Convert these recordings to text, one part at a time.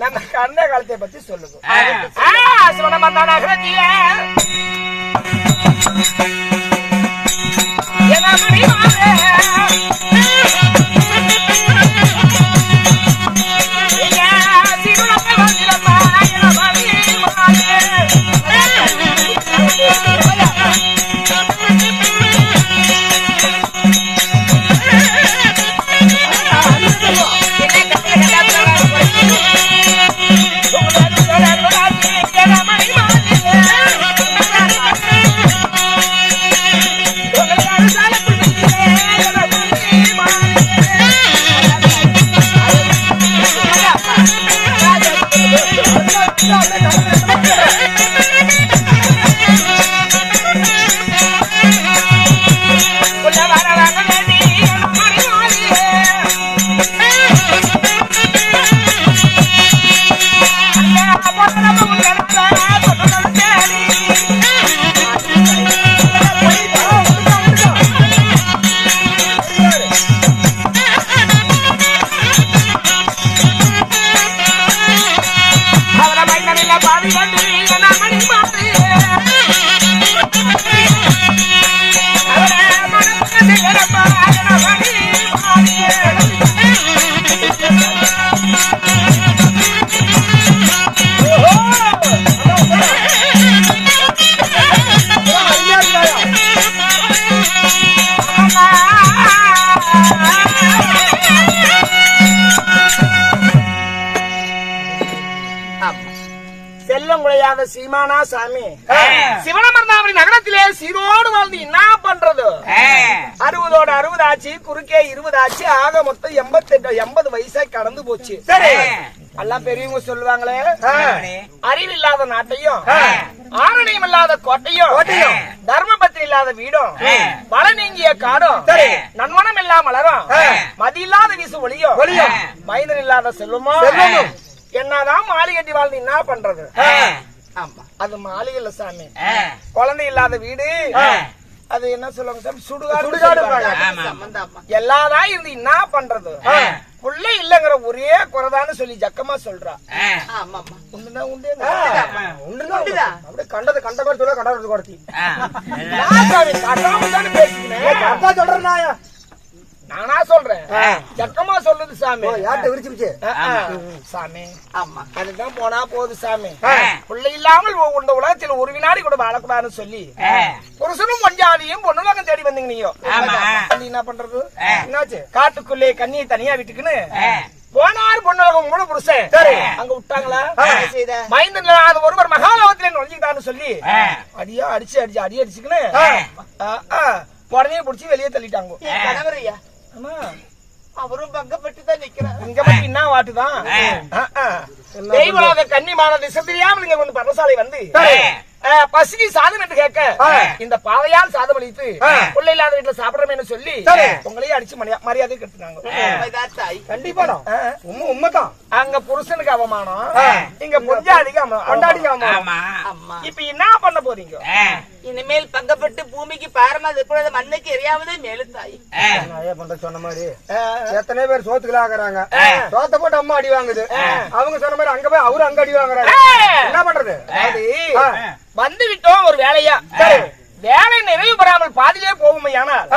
நம்ம கண்ண காலத்தை பத்தி சொல்லுங்க. சிவனமந்த நகரத்தில செல்லங்குழையாத சீமானா சாமி சிவனமர்ந்தாமணி நகரத்திலே சீரோடு வாழ்ந்து என்ன பண்றது? 60ஓட 60 ஆச்சு, குறுக்கே 20 ஆச்சு, ஆக மொத்தம் 80 வயசாய் கடந்து போச்சு. சரி, எல்லாம் பெரியவங்க சொல்லுவாங்களே, அறிவில்லாத நாட்டையும் ஆரணியம் இல்லாத கோட்டையும் தர்மபத்திரி இல்லாத வீடும் பல நீங்கிய காடும் நன்மனம் இல்லாம மலரும் மதி இல்லாத வீசு ஒளியும் மைந்தன் இல்லாத செல்வமும் என்னதான் மாலை கட்டி வாழ்ந்து என்ன பண்றது? அது மாலை இல்ல சாமி, குழந்தை இல்லாத வீடு, அது என்ன சொல்லுவாங்க சாமி, சுடுகாடு. எல்லாதான் இருந்து என்ன பண்றது? புள்ள இல்லங்கிற ஒரே குறைதான்னு சொல்லி ஜக்கமா சொல்றா. கண்டது கண்ட மாதிரி சொல்ல கண்டது குறைச்சி சொல்றேன். நானா சொல்றேன், ஜக்கமா சொல்லுது சாமி. யார்கிட்ட விரிச்சு சாமி? ஆமா, அதுதான் போனா போகுது சாமி. பிள்ளை இல்லாமல் இந்த உலகத்தில் ஒரு வினாடி கூட வாழக்கூடாதுன்னு சொல்லி புருஷனும் கொஞ்சாதியும் பொண்ணுலகம் தேடி வந்தீங்க. நீங்க என்ன பண்றது? என்னாச்சு? காட்டுக்குள்ளே கண்ணியை தனியா விட்டுக்குன்னு போனாரு பொண்ணுலகம் கூட புருஷன் அங்க விட்டாங்களா? மைந்தன் அது ஒருவர் மகாலோகத்திலே நுழைஞ்சுக்கிட்டான்னு சொல்லி அடியா அடிச்சுக்குன்னு உடனே புடிச்சு வெளியே தள்ளிட்டாங்க. அவரும் பங்கப்பட்டு தான் நிக்கிறார். இங்க பத்தி என்ன வாட்டுதான் தெய்வலோக கன்னிமான திசை தெரியாமல் நீங்க வந்து பரசாலை வந்து பசிக்கு சாதம் என்று கேட்க இந்த பாவையால் சாதம் அளித்து பிள்ளை இல்லாத வீட்டுல சாப்பிடறமே சொல்லி உங்களையே அடிச்சு மரியாதை கட்டுனாங்க. கண்டிப்பா உண்மைதான். அங்க புருஷனுக்கு அவமானம், இங்க பொஞ்சாடிக்கு கொண்டாடிக்கு அவமானம். இப்ப என்ன பண்ண போறீங்க? இனிமேல் பங்கப்பட்டு பூமிக்கு பாரமா எப்பொழுது மண்ணுக்கு எரியாவதே மேலும் தாய் பண்ற சொன்ன மாதிரி எத்தனை பேர் சோத்துக்களா ஆகுறாங்க. சோத்த போட்டு அம்மா அடி வாங்குது. அவங்க சொன்ன மாதிரி அங்க போய் அவரு அங்க அடி வாங்குறாங்க. என்ன பண்றது? வந்து விட்டோம் ஒரு வேலையா, வேலை நிறைவு பெறாமல் பாதிலே போகுமையானால்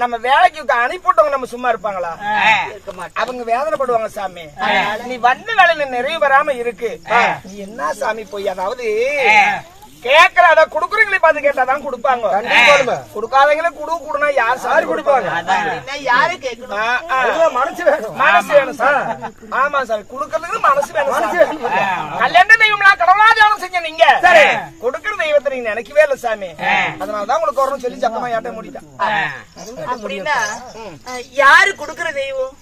நம்ம வேலைக்கு அனுப்பிட்டவங்க நம்ம சும்மா இருப்பாங்களா? அவங்க வேதனைப்படுவாங்க சாமி. நீ வந்த வேலையில நிறைவு பெறாம இருக்கு, நீ என்ன சாமி போய் அதாவது கேக்குற அத குடுக்குறீங்களே பார்த்து கேட்டாதான் கொடுப்பாங்க. கொடுக்காதவங்களே குடுனா யார் சார் கொடுப்பாங்க? யாரு கேட்கணும்? மனசு வேணும் சார். ஆமா சார், குடுக்கறதுக்கு மனசு வேணும். கல்யாண தெய்வம்லாம் கடவுளா தியானம் செஞ்ச நீங்க கொடுக்கற தெய்வத்தை நீங்க நினைக்கவே இல்ல சாமி. அதனாலதான் உங்களுக்கு வரணும்னு சொல்லி சக்கமா யாட்ட முடிட்டேன். அப்படின்னா யாரு கொடுக்கற தெய்வம்?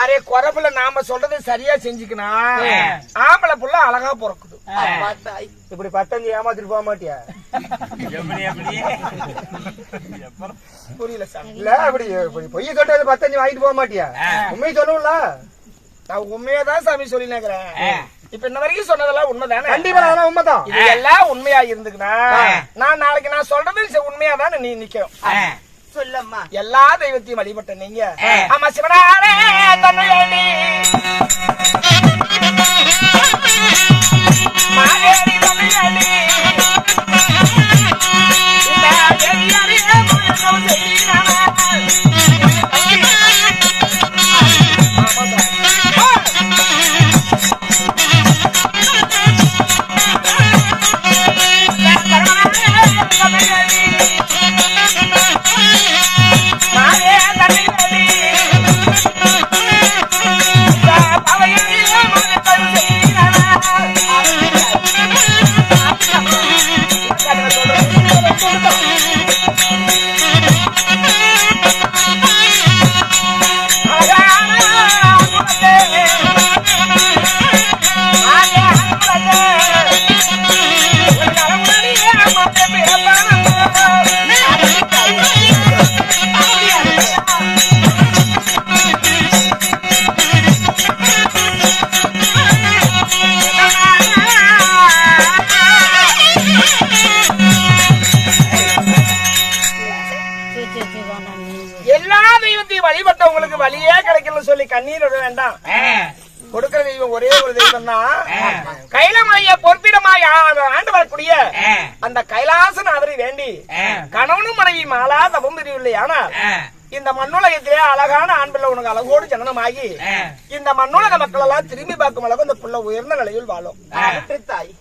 அரே குறப்புல நாம சொல்றது சரியா செஞ்சுக்கணும். ஆம்பளை புள்ள அழகா பிறக்குது. இப்படி பத்தஞ்சு ஏமாத்திட்டு போக மாட்டியா? புரியல சார். இல்ல அப்படி பொய்ய சொல்றது பத்தஞ்சு வாங்கிட்டு போக மாட்டியா? உண்மையை சொல்லும்ல. நான் உண்மையாதான் சாமி சொல்லி நினைக்கிறேன். இப்ப இன்ன வரைக்கும் சொன்னதெல்லாம் உண்மைதானே? கண்டிப்பா அதெல்லாம் உண்மைதான். இது எல்லாம் உண்மையா இருந்துக்குன்னா நான் நாளைக்கு நான் சொல்றது உண்மையாதான் நீ நிக்கும். சொல்லம்மா, எல்லா தெய்வத்தையும் வழிபட்ட நீங்க ஆமா சிவனாரே தன்னை வழிபட்ட உங்களுக்கு வழியே கிடைக்கலன்னு சொல்லி கண்ணீர் விட வேண்டாம். கொடுக்கிற தெய்வம் ஒரே ஒரு தெய்வம் தான். கைலமலைய பொற்பிடமாய் ஆண்டு வரக்கூடிய அந்த கைலாசநாதரை வேண்டி கணவனும் மனைவி மாலா தபம் பிரியவில்லை. ஆனால் இந்த மண்ணுலகத்திலே அழகான ஆண் பிள்ளை உனக்கு அழகோடு ஜனனமாகி இந்த மண்ணுலக மக்கள் எல்லாம் திரும்பி பார்க்கும் அளவுக்கு இந்த புள்ள உயர்ந்த நிலையில் வாழும். தாய்